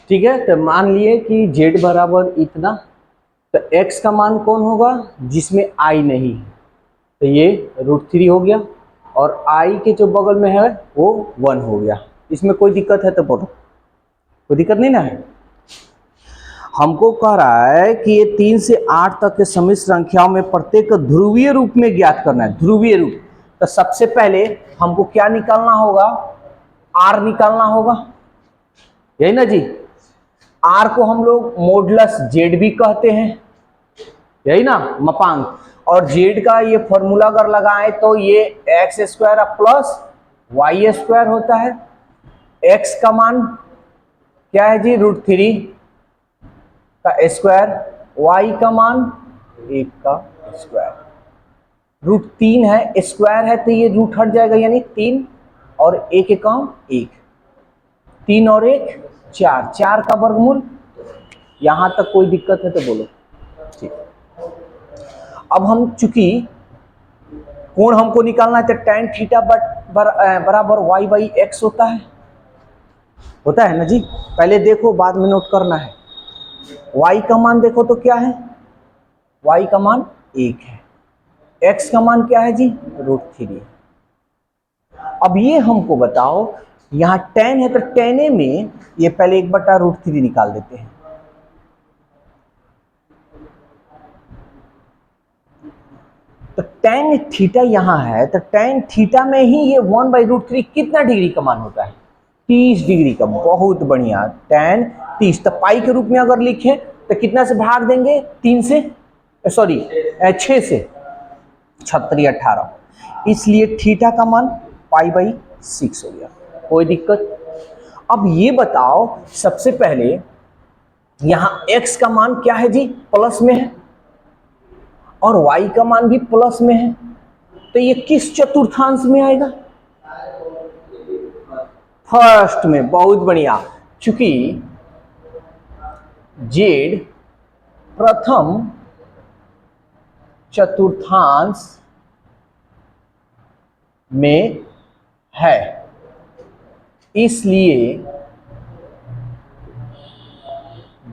ठीक है, तो मान लिए कि z बराबर इतना, तो x का मान कौन होगा जिसमें i नहीं, तो ये √3 हो गया, और i के जो बगल में है वो 1 हो गया। इसमें कोई दिक्कत है तो बोलो, कोई दिक्कत नहीं ना है। हमको कह रहा है कि ये 3 से 8 तक के सम्मिश्र संख्याओं में प्रत्येक ध्रुवीय रूप में ज्ञात करना है, ध्रुवीय रूप। तो सबसे पहले हमको क्या निकालना होगा, r निकालना होगा, यही ना जी। r को हम लोग मॉडुलस z भी कहते हैं, यही ना, मापांक। और z का ये फॉर्मूला अगर लगाएं तो ये x² प्लस y² होता है। x का मान क्या है जी, √3 का स्क्वायर, y का मान 1 का स्क्वायर। √3 है, स्क्वायर है तो ये रूट हट जाएगा, यानी 3 और 1 एकम 1, 3 और 1 4, 4 का वर्गमूल। यहां तक कोई दिक्कत है तो बोलो, ठीक। अब हम चूंकि कोण हमको निकालना है तो tan थीटा बराबर y/x होता है ना जी। पहले देखो, बाद में नोट करना है। y का मान देखो तो क्या है, y का मान 1 है, x का मान क्या है जी, √3। अब ये हमको बताओ, यहां tan है तो tan a में ये पहले 1/√3 निकाल देते हैं। तो tan थीटा यहां है तो tan थीटा में ही ये 1/√3 कितना डिग्री का मान होता है, 30 डिग्री का। बहुत बढ़िया, tan 30। तो पाई के रूप में अगर लिखे तो कितना से भाग देंगे, 3 से, सॉरी 6 से, 36 18, इसलिए थीटा का मान π/6 हो गया। कोई दिक्कत। अब ये बताओ, सबसे पहले यहां x का मान क्या है जी, प्लस में है, और y का मान भी प्लस में है, तो ये किस चतुर्थांश में आएगा, फर्स्ट में। बहुत बढ़िया, चूंकि z प्रथम चतुर्थांश में है, इसलिए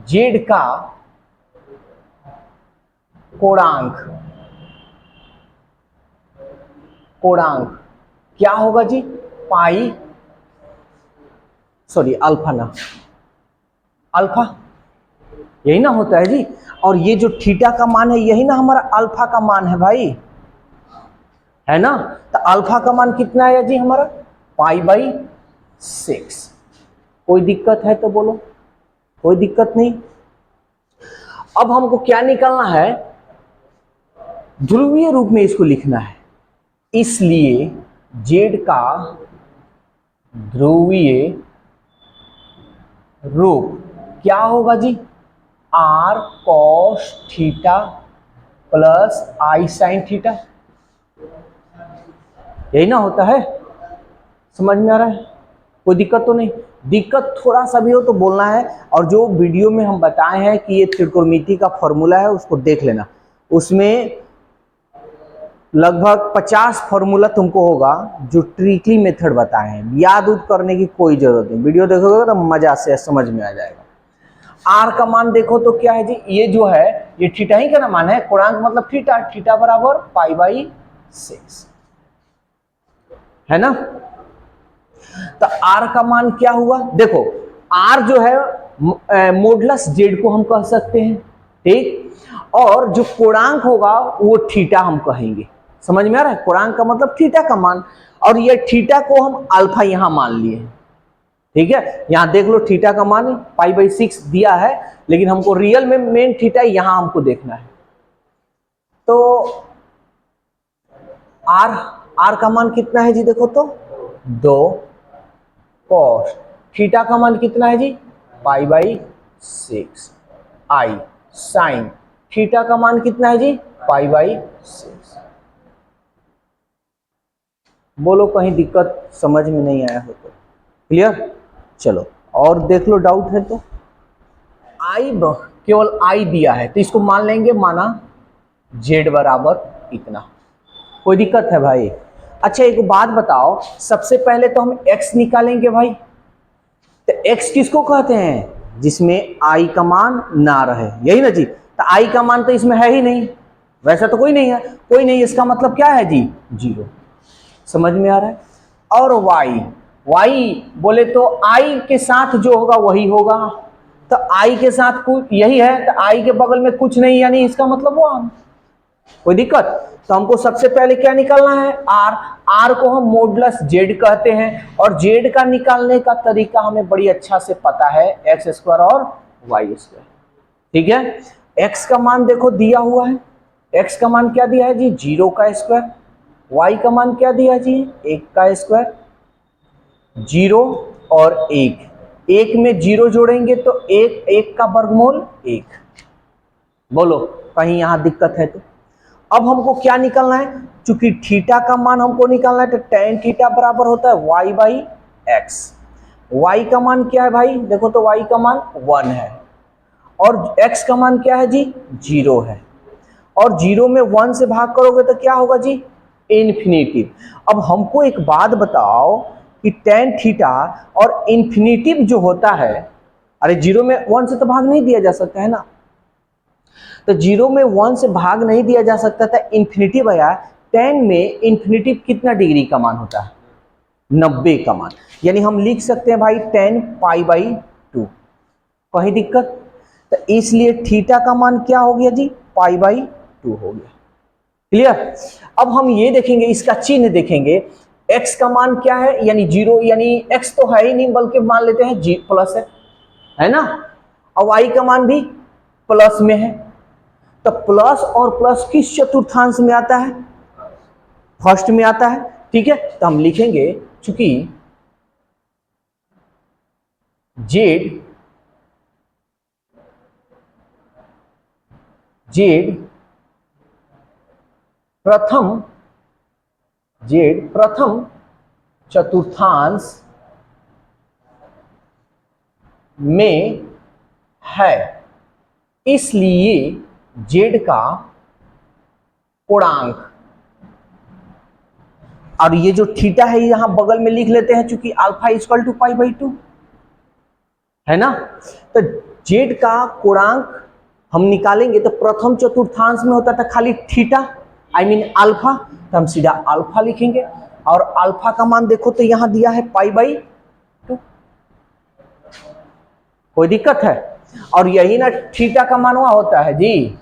z का कोणांक क्या होगा जी, अल्फा ना, अल्फा, यही ना होता है जी। और ये जो थीटा का मान है यही ना हमारा अल्फा का मान है भाई, है ना। तो अल्फा का मान कितना आया जी हमारा, π/6। कोई दिक्कत है तो बोलो, कोई दिक्कत नहीं। अब हमको क्या निकालना है, ध्रुवीय रूप में इसको लिखना है, इसलिए z का ध्रुवीय रूप क्या होगा जी, r cos theta plus i sin theta, यही ना होता है। समझ में आ रहा है, कोई दिक्कत तो नहीं। दिक्कत थोड़ा सा भी हो तो बोलना है, और जो वीडियो में हम बताए हैं कि ये त्रिकोणमिति का फॉर्मूला है उसको देख लेना, उसमें लगभग 50 फॉर्मूला तुमको होगा जो ट्रिकली मेथड बताए हैं। याद उद करने की कोई जरूरत नहीं, वीडियो देखोगे तो मजा से समझ में आ जाएगा। r का मान देखो तो क्या है जी, ये जो है ये थीटा ही का ना मान है, कोणांक मतलब थीटा, थीटा बराबर π/6 है ना। तो r का मान क्या हुआ, देखो r जो है मॉडुलस z को हम कह सकते हैं, ठीक। और जो कोणांक होगा वो थीटा हम कहेंगे। समझ में आ रहा है, कोणांक का मतलब थीटा का मान, और ये थीटा को हम अल्फा यहां मान लिए, ठीक है। यहां देख लो थीटा का मान π/6 दिया है, लेकिन हमको रियल में मेन थीटा यहां हमको देखना है। तो r का मान कितना है जी, देखो तो 2 cos थीटा का मान कितना है जी, π/6, i sin थीटा का मान कितना है जी, π/6। बोलो कहीं दिक्कत समझ में नहीं आया हो तो, क्लियर। चलो और देख लो, डाउट है तो। केवल i दिया है तो इसको मान लेंगे, माना z बराबर इतना, कोई दिक्कत है भाई। अच्छा एक बात बताओ, सबसे पहले तो हम x निकालेंगे भाई, तो x किसको कहते हैं, जिसमें आई का मान ना रहे, यही ना जी। तो आई का मान तो इसमें है ही नहीं, वैसा तो कोई नहीं है, कोई नहीं, इसका मतलब क्या है जी, 0। समझ में आ रहा है। और y, y बोले तो i के साथ जो होगा वही होगा, तो i के साथ कुछ यही है, तो i के बगल में कुछ नहीं, यानी इसका मतलब 1। कोई दिक्कत? तो हमको सबसे पहले क्या निकालना है, r। r को हम मॉडुलस z कहते हैं, और z का निकालने का तरीका हमें बड़ी अच्छा से पता है, x स्क्वायर और y स्क्वायर। ठीक है, x का मान देखो दिया हुआ है, x का मान क्या दिया है जी, 0 का स्क्वायर। y का मान क्या दिया जी, 1 का स्क्वायर। 0 और 1, 1 में 0 जोड़ेंगे तो 1 का वर्गमूल 1। बोलो कहीं यहां दिक्कत है तो? अब हमको क्या निकालना है, चूंकि थीटा का मान हमको निकालना है, तो tan थीटा बराबर होता है y बाई एक्स। y का मान क्या है भाई, देखो तो y का मान 1 है, और x का मान क्या है जी, 0 है। और 0 में 1 से भाग करोगे तो क्या होगा जी, इन्फिनिटिव। अब हमको एक बात बताओ कि tan थीटा और इन्फिनिटिव जो होता है, अरे 0 में 1 से तो भाग नहीं दिया जा सकता है ना, तो 0 में 1 से भाग नहीं दिया जा सकता था, इन्फिनिटिव आया। tan में इन्फिनिटिव कितना डिग्री का मान होता है, 90 का मान, यानी हम लिख सकते हैं भाई tan पाई बाई 2। कहीं दिक्कत? तो इसलिए थीटा का मान क्या हो गया जी, पाई बाई 2 हो गया। क्लियर? अब हम ये देखेंगे, इसका चिन्ह देखेंगे, x का मान क्या है, यानी 0, यानी x तो है ही नहीं, बल्कि मान लेते हैं जी प्लस है ना, और y का मान भी प्लस में है। तो प्लस और प्लस किस चतुर्थांश में आता है, फर्स्ट में आता है। ठीक है, तो हम लिखेंगे चूंकि z प्रथम चतुर्थांश में है, इसलिए z का कोणांक, और ये जो थीटा है यहां बगल में लिख लेते हैं, चूंकि alpha equal to pi by 2 है ना, तो z का कोणांक हम निकालेंगे तो प्रथम चतुर्थांश में होता था खाली थीटा, आई मीन अल्फा, तो हम सीधा अल्फा लिखेंगे, और अल्फा का मान देखो तो यहां दिया है पाई बाई 2। कोई दिक्कत है? और यही ना थीटा का मान वहां होता है जी।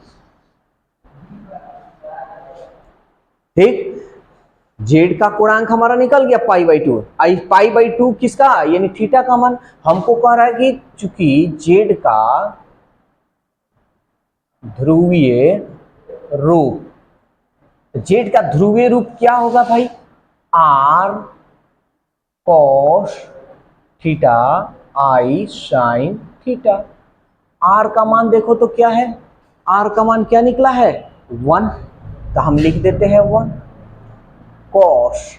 ठीक, जेड का कोणांक हमारा निकल गया पाई बाई 2। पाई बाई 2 किसका, यानी थीटा का मान। हमको कह रहा है कि चूंकि जेड का ध्रुवीय रूप, जेड का ध्रुवीय रूप क्या होगा भाई, r cos theta i sine theta. R का मान देखो तो क्या है, आर का मान क्या निकला है, 1, तो हम लिख देते हैं 1। कॉस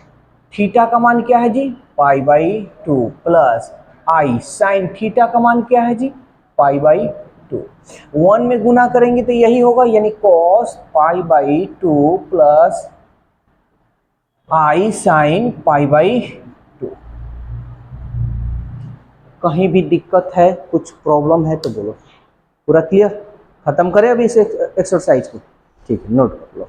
थीटा का मान क्या है जी, pi by 2 plus i sine theta का मान क्या है जी, पाई बाई 2। 1 में गुना करेंगे तो यही होगा, यानी cos pi by 2 plus i sine pi by 2। कहीं भी दिक्कत है, कुछ प्रॉब्लम है तो बोलो। पूरा क्लियर? खत्म करें अभी इस एक्सरसाइज को? ठीक है, नोट कर लो।